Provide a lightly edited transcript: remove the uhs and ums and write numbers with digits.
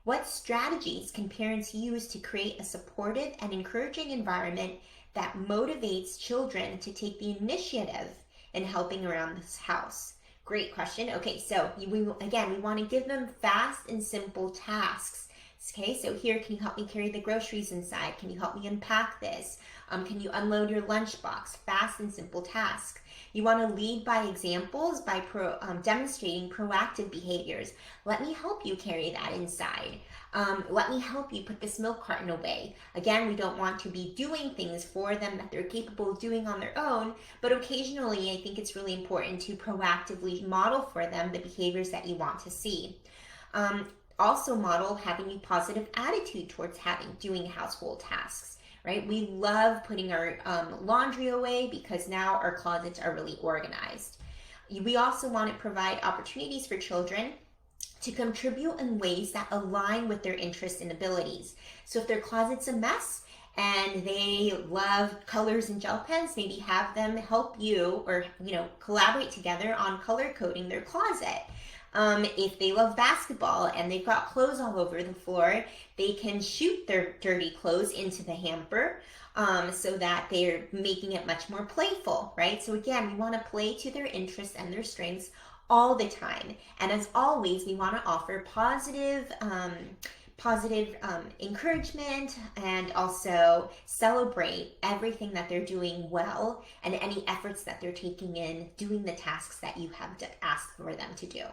What strategies can parents use to create a supportive and encouraging environment that motivates children to take the initiative in helping around this house? Great question. Okay, so again, we want to give them fast and simple tasks. Okay, so here, can you help me carry the groceries inside? Can you help me unpack this? Can you unload your lunchbox? Fast and simple tasks. You want to lead by examples by demonstrating proactive behaviors. Let me help you carry that inside. Let me help you put this milk carton away. Again, we don't want to be doing things for them that they're capable of doing on their own, but occasionally I think it's really important to proactively model for them the behaviors that you want to see. Also model having a positive attitude towards doing household tasks, right? We love putting our laundry away because now our closets are really organized. We also want to provide opportunities for children to contribute in ways that align with their interests and abilities. So if their closet's a mess and they love colors and gel pens, maybe have them help you or collaborate together on color coding their closet. If they love basketball and they've got clothes all over the floor, they can shoot their dirty clothes into the hamper so that they're making it much more playful, right? So again, we want to play to their interests and their strengths all the time. And as always, we want to offer positive encouragement and also celebrate everything that they're doing well and any efforts that they're taking in doing the tasks that you have asked for them to do.